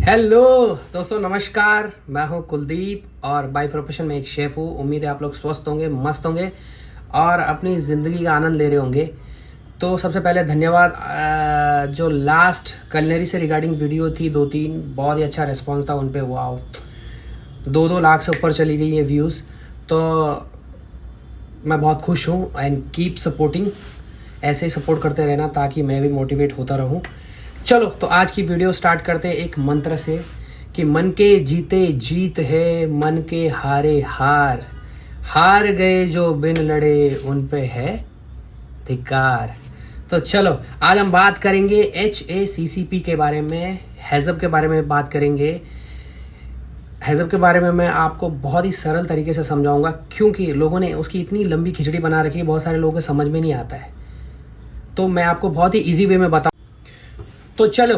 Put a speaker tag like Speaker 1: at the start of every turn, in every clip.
Speaker 1: Hello दोस्तों, नमस्कार। मैं हूं कुलदीप और बाय प्रोफेशन में एक शेफ़ हूं। उम्मीद है आप लोग स्वस्थ होंगे, मस्त होंगे और अपनी ज़िंदगी का आनंद ले रहे होंगे। तो सबसे पहले धन्यवाद। जो लास्ट कलनरी से रिगार्डिंग वीडियो थी, 2-3 बहुत ही अच्छा रिस्पॉन्स था उन पे। वाओ, 2-2 लाख से ऊपर चली गई ये व्यूज़। तो मैं बहुत खुश हूँ एंड कीप सपोर्टिंग। ऐसे ही सपोर्ट करते रहना ताकि मैं भी मोटिवेट होता रहूँ। चलो, तो आज की वीडियो स्टार्ट करते हैं एक मंत्र से कि मन के जीते जीत है, मन के हारे हार, हार गए जो बिन लड़े उन पे है धिक्कार। तो चलो, आज हम बात करेंगे HACCP के बारे में, हैज़ब के बारे में बात करेंगे। हैज़ब के बारे में मैं आपको बहुत ही सरल तरीके से समझाऊंगा, क्योंकि लोगों ने उसकी इतनी लंबी खिचड़ी बना रखी है, बहुत सारे लोगों को समझ में नहीं आता है। तो मैं आपको बहुत ही ईजी वे में बताऊँ। तो चलो,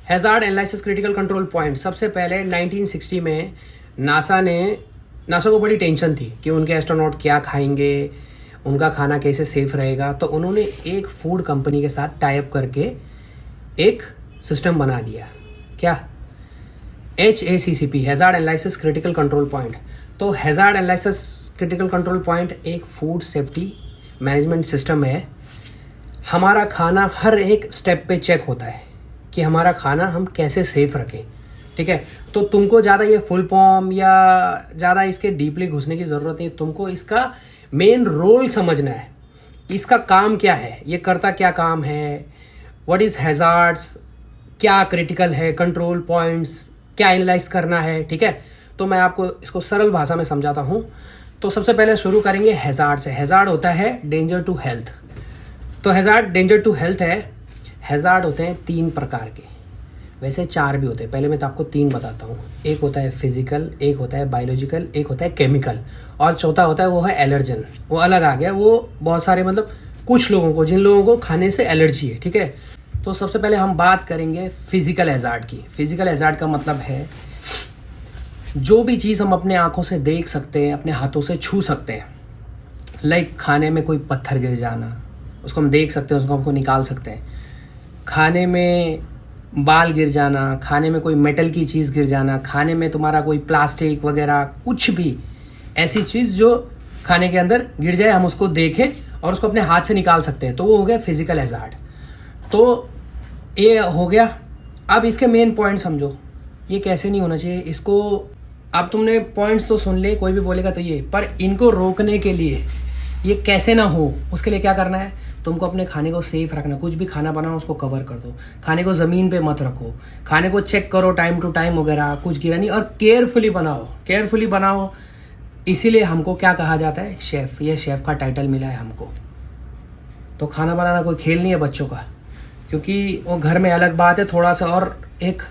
Speaker 1: hazard analysis critical control point. सबसे पहले 1960 में नासा को बड़ी टेंशन थी कि उनके एस्ट्रोनॉट क्या खाएंगे, उनका खाना कैसे सेफ रहेगा। तो उन्होंने एक फूड कंपनी के साथ टाई अप करके एक सिस्टम बना दिया। क्या? HACCP, hazard analysis critical control point. तो hazard analysis critical control point एक फूड सेफ्टी मैनेजमेंट सिस्टम है। हमारा खाना हर एक स्टेप पे चेक होता है कि हमारा खाना हम कैसे सेफ रखें। ठीक है, तो तुमको ज़्यादा ये फुल फॉर्म या ज़्यादा इसके डीपली घुसने की ज़रूरत नहीं। तुमको इसका मेन रोल समझना है, इसका काम क्या है, ये करता क्या काम है, व्हाट इज़ हैज़ार्ड्स, क्या क्रिटिकल है, कंट्रोल पॉइंट्स क्या एनालाइज करना है। ठीक है, तो मैं आपको इसको सरल भाषा में समझाता हूँ। तो सबसे पहले शुरू करेंगे हैज़ार्ड से। हैज़ार्ड होता है डेंजर टू हेल्थ। तो हैज़ार्ड डेंजर टू हेल्थ है। हैज़ार्ड होते हैं 3 प्रकार के, वैसे 4 भी होते हैं। पहले मैं तो आपको 3 बताता हूँ। एक होता है फिजिकल, एक होता है बायोलॉजिकल, एक होता है केमिकल, और चौथा होता है वो है एलर्जन। वो अलग आ गया, वो बहुत सारे मतलब कुछ लोगों को, जिन लोगों को खाने से एलर्जी है। ठीक है, तो सबसे पहले हम बात करेंगे फिजिकल हैज़ार्ड की। फिजिकल हैज़ार्ड का मतलब है जो भी चीज़ हम अपने आँखों से देख सकते हैं, अपने हाथों से छू सकते हैं। लाइक खाने में कोई पत्थर गिर जाना, उसको हम देख सकते हैं, उसको हमको निकाल सकते हैं। खाने में बाल गिर जाना, खाने में कोई मेटल की चीज़ गिर जाना, खाने में तुम्हारा कोई प्लास्टिक वगैरह कुछ भी ऐसी चीज़ जो खाने के अंदर गिर जाए, हम उसको देखें और उसको अपने हाथ से निकाल सकते हैं। तो वो हो गया फिजिकल हैज़ार्ड। तो ये हो गया। अब इसके मेन पॉइंट समझो, ये कैसे नहीं होना चाहिए इसको। अब तुमने पॉइंट्स तो सुन ले, कोई भी बोलेगा तो ये, पर इनको रोकने के लिए ये कैसे ना हो, उसके लिए क्या करना है, तुमको अपने खाने को सेफ रखना। कुछ भी खाना बनाओ उसको कवर कर दो, खाने को ज़मीन पे मत रखो, खाने को चेक करो टाइम टू टाइम वगैरह, कुछ गिरा नहीं, और केयरफुली बनाओ, केयरफुली बनाओ। इसीलिए हमको क्या कहा जाता है, शेफ़। ये शेफ़ का टाइटल मिला है हमको। तो खाना बनाना कोई खेल नहीं है बच्चों का, क्योंकि वो घर में अलग बात है थोड़ा सा, और एक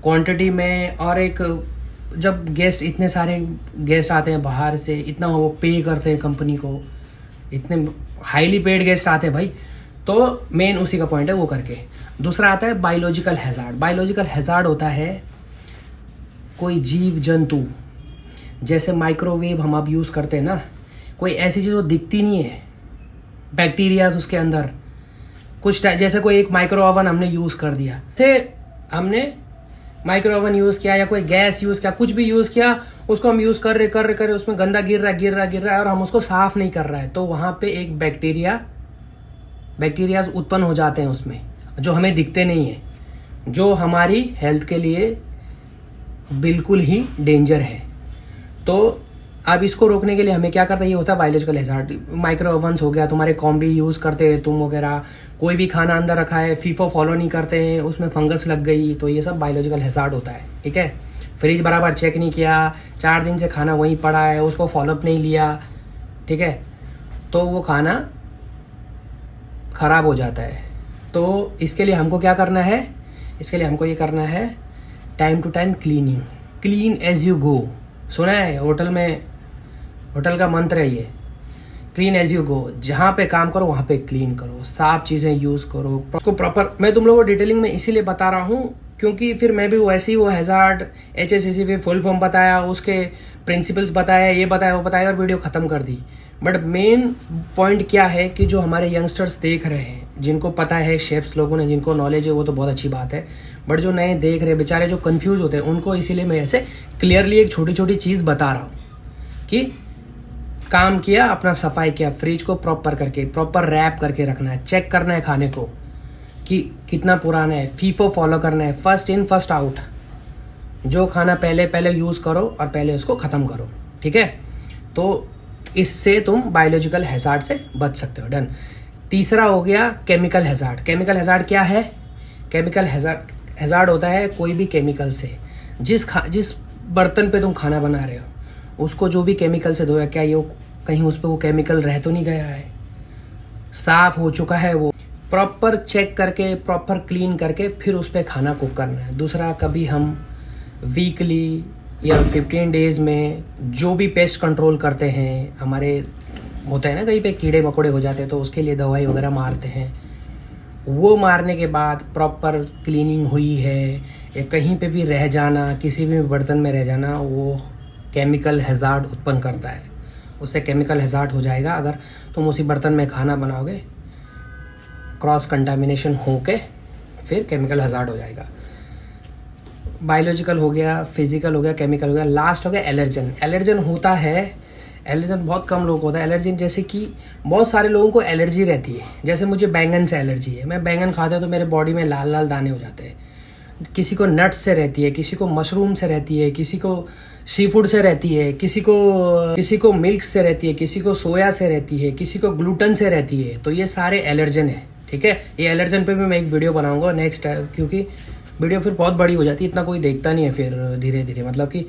Speaker 1: क्वांटिटी में, और एक जब गेस्ट, इतने सारे गेस्ट आते हैं बाहर से, इतना वो पे करते हैं कंपनी को, इतने हाईली पेड गेस्ट आते हैं भाई। तो मेन उसी का पॉइंट है वो करके। दूसरा आता है बायोलॉजिकल हैज़ार्ड। बायोलॉजिकल हैज़ार्ड होता है कोई जीव जंतु, जैसे माइक्रोवेव हम अब यूज़ करते हैं ना, कोई ऐसी चीज़ वो दिखती नहीं है, बैक्टीरियाज उसके अंदर कुछ, जैसे कोई एक माइक्रो ओवन हमने यूज़ कर दिया, जैसे हमने माइक्रो ओवन यूज़ किया या कोई गैस यूज़ किया, कुछ भी यूज़ किया, उसको हम यूज़ कर रहे उसमें गंदा गिर रहा है और हम उसको साफ़ नहीं कर रहा है, तो वहाँ पे एक बैक्टीरियाज उत्पन्न हो जाते हैं उसमें, जो हमें दिखते नहीं है, जो हमारी हेल्थ के लिए बिल्कुल ही डेंजर है। तो अब इसको रोकने के लिए हमें क्या करता है, ये होता है बायोलॉजिकल हैज़ार्ड। माइक्रो ओवन्स हो गया, तुम्हारे कॉम्बी यूज़ करते हैं तुम वगैरह, कोई भी खाना अंदर रखा है, फीफो फॉलो नहीं करते हैं, उसमें फंगस लग गई, तो ये सब बायोलॉजिकल हैज़ार्ड होता है। ठीक है, फ्रिज बराबर चेक नहीं किया, 4 दिन से खाना वहीं पड़ा है, उसको फॉलोअप नहीं लिया, ठीक है, तो वो खाना ख़राब हो जाता है। तो इसके लिए हमको क्या करना है, इसके लिए हमको ये करना है time to time cleaning, clean as you go. सुना है होटल में, होटल का मंत्र है ये, क्लीन एज यू गो। जहाँ पे काम करो वहाँ पे क्लीन करो, साफ चीज़ें यूज़ करो, उसको प्रॉपर। मैं तुम लोगों को डिटेलिंग में इसीलिए बता रहा हूँ क्योंकि फिर मैं भी वैसे ही वो हैज़ार्ड HACCP फुल फॉर्म बताया, उसके प्रिंसिपल्स बताया, ये बताया वो बताया, और वीडियो ख़त्म कर दी। बट मेन पॉइंट क्या है कि जो हमारे यंगस्टर्स देख रहे हैं, जिनको पता है शेफ्स लोगों ने, जिनको नॉलेज है वो तो बहुत अच्छी बात है, बट जो नए देख रहे बेचारे जो कंफ्यूज होते हैं उनको इसीलिए मैं ऐसे क्लियरली एक छोटी छोटी चीज़ बता रहा हूँ कि काम किया, अपना सफाई किया, फ्रिज को प्रॉपर करके प्रॉपर रैप करके रखना है, चेक करना है खाने को कि कितना पुराना है, फीफो फॉलो करना है, फर्स्ट इन फर्स्ट आउट, जो खाना पहले यूज़ करो और पहले उसको ख़त्म करो, ठीक है। तो इससे तुम बायोलॉजिकल हैजार्ड से बच सकते हो। डन। तीसरा हो गया केमिकल हैजार्ड। केमिकल हैजार्ड क्या है? केमिकल हैजार्ड होता है कोई भी केमिकल से, जिस बर्तन पे तुम खाना बना रहे हो उसको जो भी केमिकल से धोया, क्या ये कहीं उस पर वो केमिकल रह तो नहीं गया है, साफ हो चुका है, वो प्रॉपर चेक करके प्रॉपर क्लीन करके फिर उस पर खाना कुक करना है। दूसरा, कभी हम वीकली या 15 डेज में जो भी पेस्ट कंट्रोल करते हैं, हमारे होता है ना कहीं पे कीड़े मकोड़े हो जाते हैं तो उसके लिए दवाई वगैरह मारते हैं, वो मारने के बाद प्रॉपर क्लीनिंग हुई है या कहीं पे भी रह जाना, किसी भी बर्तन में रह जाना, वो केमिकल हैजार्ड उत्पन्न करता है। उससे केमिकल हैजार्ड हो जाएगा अगर तुम उसी बर्तन में खाना बनाओगे, क्रॉस कंटामिनेशन होके फिर केमिकल हैजार्ड हो जाएगा। बायोलॉजिकल हो गया, फिजिकल हो गया, केमिकल हो गया, लास्ट हो गया एलर्जन। एलर्जन होता है, एलर्जन बहुत कम लोगों को होता है। एलर्जन जैसे कि बहुत सारे लोगों को एलर्जी रहती है, जैसे मुझे बैंगन से एलर्जी है, मैं बैंगन खाता हूँ तो मेरे बॉडी में लाल लाल दाने हो जाते हैं। किसी को नट्स से रहती है, किसी को मशरूम से रहती है, किसी को सी फूड से रहती है, किसी को मिल्क से रहती है, किसी को सोया से रहती है, किसी को ग्लूटन से रहती है। तो ये सारे एलर्जन है, ठीक है। ये एलर्जन पे भी मैं एक वीडियो बनाऊंगा नेक्स्ट, क्योंकि वीडियो फिर बहुत बड़ी हो जाती है, इतना कोई देखता नहीं है फिर धीरे धीरे, मतलब कि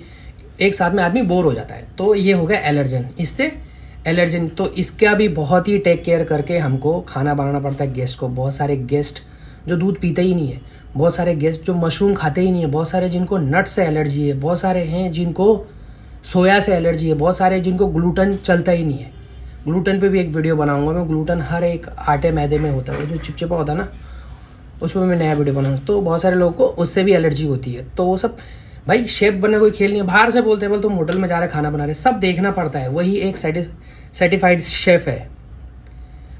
Speaker 1: एक साथ में आदमी बोर हो जाता है। तो ये हो गया एलर्जन। इससे एलर्जन, तो इसका भी बहुत ही टेक केयर करके हमको खाना बनाना पड़ता है गेस्ट को। बहुत सारे गेस्ट जो दूध पीते ही नहीं है, बहुत सारे गेस्ट जो मशरूम खाते ही नहीं है, बहुत सारे जिनको नट से एलर्जी है, बहुत सारे हैं जिनको सोया से एलर्जी है, बहुत सारे जिनको ग्लूटन चलता ही नहीं है। ग्लूटन पे भी एक वीडियो बनाऊंगा मैं। ग्लूटन हर एक आटे मैदे में होता है, जो चिपचिपा होता है ना, उस पर मैं नया वीडियो बनाऊंगा। तो बहुत सारे लोगों को उससे भी एलर्जी होती है। तो वो सब, भाई शेफ बनने कोई खेल नहीं है। बाहर से बोलते हैं बोल तुम होटल में जा रहे खाना बना रहे, सब देखना पड़ता है, वही एक सर्टिफाइड शेफ है।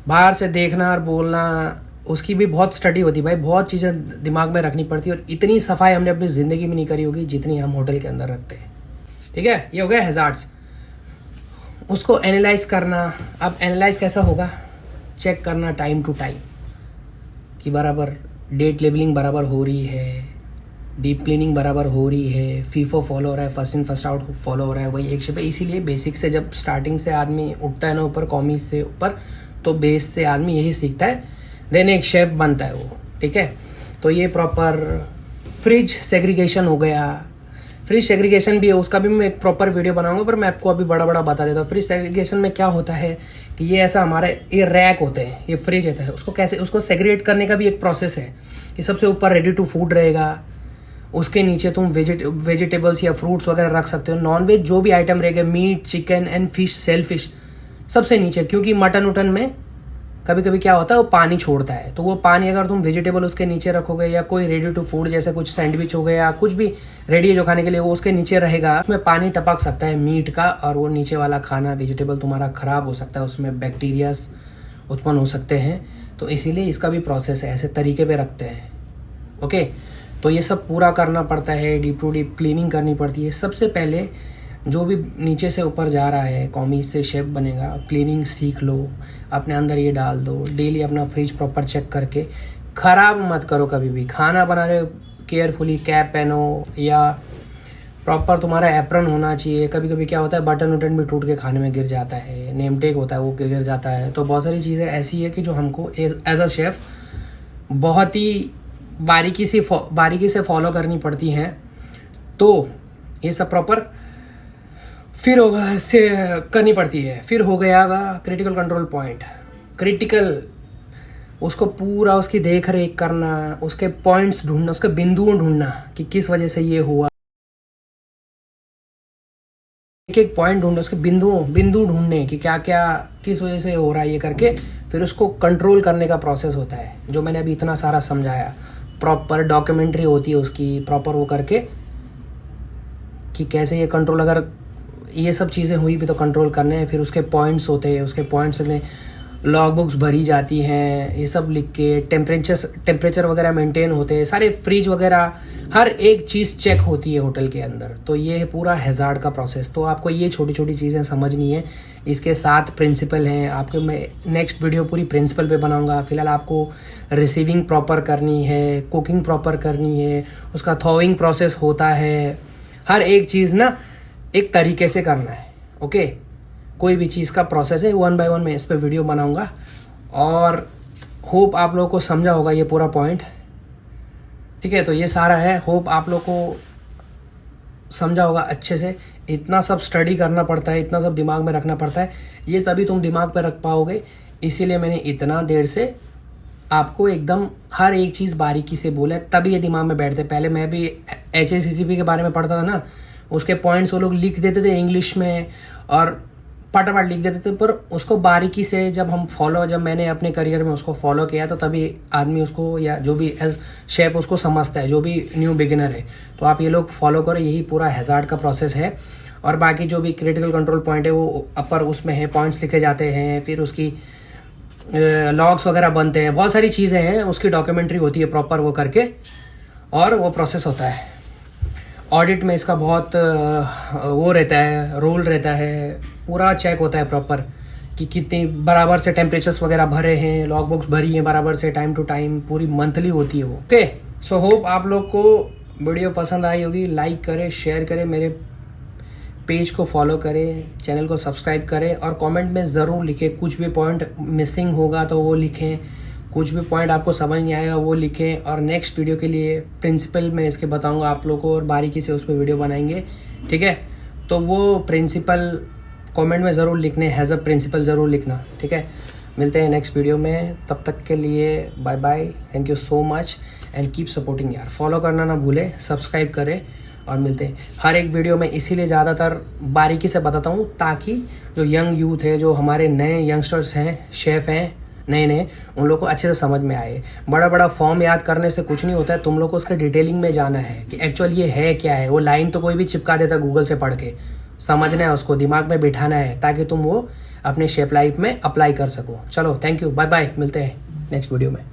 Speaker 1: बाहर से देखना और बोलना, उसकी भी बहुत स्टडी होती है भाई, बहुत चीज़ें दिमाग में रखनी पड़ती है। और इतनी सफाई हमने अपनी ज़िंदगी में नहीं करी होगी जितनी हम होटल के अंदर रखते हैं, ठीक है। ये हो गया हैजार्ड्स। उसको एनालाइज करना। अब एनालाइज कैसा होगा? चेक करना टाइम टू टाइम कि बराबर डेट लेबलिंग बराबर हो रही है, डीप क्लीनिंग बराबर हो रही है, फीफो फॉलो हो रहा है, first in first out follow हो रहा है, वही एक शेप है। इसीलिए बेसिक से जब स्टार्टिंग से आदमी उठता है ना ऊपर, कॉमीज से ऊपर, तो बेस से आदमी यही सीखता है, देन एक शेफ बनता है वो, ठीक है। तो ये प्रॉपर फ्रिज सेग्रीगेशन हो गया। फ्रिज सेग्रीगेशन भी है, उसका भी मैं एक प्रॉपर वीडियो बनाऊंगा, पर मैं आपको अभी बड़ा बड़ा बता देता हूँ। फ्रिज सेग्रीगेशन में क्या होता है कि ये ऐसा हमारा ये रैक होते हैं, ये फ्रिज होता है, उसको कैसे उसको सेग्रीगेट करने का भी एक प्रोसेस है कि सबसे ऊपर रेडी टू फूड रहेगा, उसके नीचे तुम वेजिटेबल्स या फ्रूट्स वगैरह रख सकते हो, नॉन वेज जो भी आइटम रहेगा, meat, chicken and fish, shellfish सबसे नीचे, क्योंकि मटन उटन में कभी कभी क्या होता है वो पानी छोड़ता है। तो वो पानी अगर तुम वेजिटेबल उसके नीचे रखोगे, या कोई रेडी टू फूड जैसे कुछ सैंडविच हो गया, कुछ भी रेडी है जो खाने के लिए, वो उसके नीचे रहेगा, उसमें पानी टपक सकता है मीट का, और वो नीचे वाला खाना वेजिटेबल तुम्हारा खराब हो सकता है, उसमें बैक्टीरियाज उत्पन्न हो सकते हैं। तो इसीलिए इसका भी प्रोसेस है, ऐसे तरीके पे रखते हैं, ओके। तो ये सब पूरा करना पड़ता है, डीप टू डीप क्लीनिंग करनी पड़ती है। सबसे पहले जो भी नीचे से ऊपर जा रहा है, कॉमीज से शेफ बनेगा, क्लीनिंग सीख लो, अपने अंदर ये डाल दो, डेली अपना फ्रिज प्रॉपर चेक करके, ख़राब मत करो कभी भी। खाना बना रहे हो केयरफुली कैप पहनो, या प्रॉपर तुम्हारा एप्रन होना चाहिए। कभी कभी क्या होता है बटन उटन भी टूट के खाने में गिर जाता है, नेम टेक होता है वो गिर जाता है। तो बहुत सारी चीज़ें ऐसी है कि जो हमको एज अ शेफ़ बहुत ही बारीकी से फॉलो करनी पड़ती हैं। तो ये सब प्रॉपर फिर होगा से करनी पड़ती है। फिर हो गया क्रिटिकल कंट्रोल पॉइंट। क्रिटिकल, उसको पूरा उसकी देख रेख करना, उसके पॉइंट्स ढूंढना, उसके बिंदु ढूंढना कि किस वजह से ये हुआ, एक एक पॉइंट ढूंढना, उसके बिंदु ढूंढने कि क्या क्या किस वजह से हो रहा है ये करके, फिर उसको कंट्रोल करने का प्रोसेस होता है, जो मैंने अभी इतना सारा समझाया। प्रॉपर डॉक्यूमेंट्री होती है उसकी, प्रॉपर वो करके कि कैसे ये कंट्रोल, अगर ये सब चीज़ें हुई भी तो कंट्रोल करने हैं। फिर उसके पॉइंट्स होते हैं, उसके पॉइंट्स ने लॉग बुक्स भरी जाती हैं, ये सब लिख के टेम्परेचर वगैरह मेंटेन होते हैं, सारे फ्रिज वगैरह हर एक चीज़ चेक होती है होटल के अंदर। तो ये है पूरा हैज़ार्ड का प्रोसेस। तो आपको ये छोटी छोटी चीज़ें समझनी है। इसके 7 प्रिंसिपल हैं। आपके मैं नेक्स्ट वीडियो पूरी प्रिंसिपल पे बनाऊंगा। फिलहाल आपको रिसीविंग प्रॉपर करनी है, कुकिंग प्रॉपर करनी है, उसका थॉविंग प्रोसेस होता है, हर एक चीज़ ना एक तरीके से करना है। ओके, कोई भी चीज़ का प्रोसेस है, 1 बाय 1 मैं इस पर वीडियो बनाऊंगा। और होप आप लोगों को समझा होगा ये पूरा पॉइंट। ठीक है, तो ये सारा है। होप आप लोग को समझा होगा अच्छे से। इतना सब स्टडी करना पड़ता है, इतना सब दिमाग में रखना पड़ता है, ये तभी तुम दिमाग पे रख पाओगे। इसीलिए मैंने इतना देर से आपको एकदम हर एक चीज़ बारीकी से बोला है, तभी ये दिमाग में बैठते। पहले मैं भी HACCP के बारे में पढ़ता था ना, उसके पॉइंट्स वो लोग लिख देते थे इंग्लिश में और फटाफट लिख देते थे, पर उसको बारीकी से जब मैंने अपने करियर में उसको फॉलो किया तो तभी आदमी उसको, या जो भी शेफ उसको समझता है, जो भी न्यू बिगिनर है। तो आप ये लोग फॉलो करो, यही पूरा हैज़ार्ड का प्रोसेस है। और बाकी जो भी क्रिटिकल कंट्रोल पॉइंट है वो अपर उसमें है, पॉइंट्स लिखे जाते हैं, फिर उसकी लॉग्स वगैरह बनते हैं, बहुत सारी चीज़ें हैं, उसकी डॉक्यूमेंट्री होती है प्रॉपर वो करके, और वो प्रोसेस होता है। ऑडिट में इसका बहुत वो रहता है, रोल रहता है, पूरा चेक होता है प्रॉपर कि कितनी बराबर से टेम्परेचर्स वगैरह भरे हैं, लॉग बुक्स भरी हैं बराबर से, टाइम टू टाइम, पूरी मंथली होती है वो। ओके, सो होप आप लोग को वीडियो पसंद आई होगी। लाइक करें, शेयर करें, मेरे पेज को फॉलो करें, चैनल को सब्सक्राइब करें, और कमेंट में ज़रूर लिखें। कुछ भी पॉइंट मिसिंग होगा तो वो लिखें, कुछ भी पॉइंट आपको समझ नहीं आएगा वो लिखें। और नेक्स्ट वीडियो के लिए प्रिंसिपल मैं इसके बताऊंगा आप लोगों को, और बारीकी से उस पर वीडियो बनाएंगे। ठीक है, तो वो प्रिंसिपल कमेंट में ज़रूर लिखने, हैज़ अ प्रिंसिपल ज़रूर लिखना। ठीक है, मिलते हैं नेक्स्ट वीडियो में, तब तक के लिए bye bye. Thank you so much and keep supporting यार। फॉलो करना ना भूलें, सब्सक्राइब करें, और मिलते हैं हर एक वीडियो में। इसीलिए ज़्यादातर बारीकी से बताता हूँ ताकि जो यंग यूथ है, जो हमारे नए यंगस्टर्स हैं, शेफ़ हैं नए, उन लोग को अच्छे से समझ में आए। बड़ा बड़ा फॉर्म याद करने से कुछ नहीं होता है, तुम लोग को उसके डिटेलिंग में जाना है कि एक्चुअल ये है क्या है। वो लाइन तो कोई भी चिपका देता गूगल से पढ़ के, समझना है उसको, दिमाग में बिठाना है, ताकि तुम वो अपने शेफ लाइफ में अप्लाई कर सको। चलो, थैंक यू, बाय बाय, मिलते हैं नेक्स्ट वीडियो में।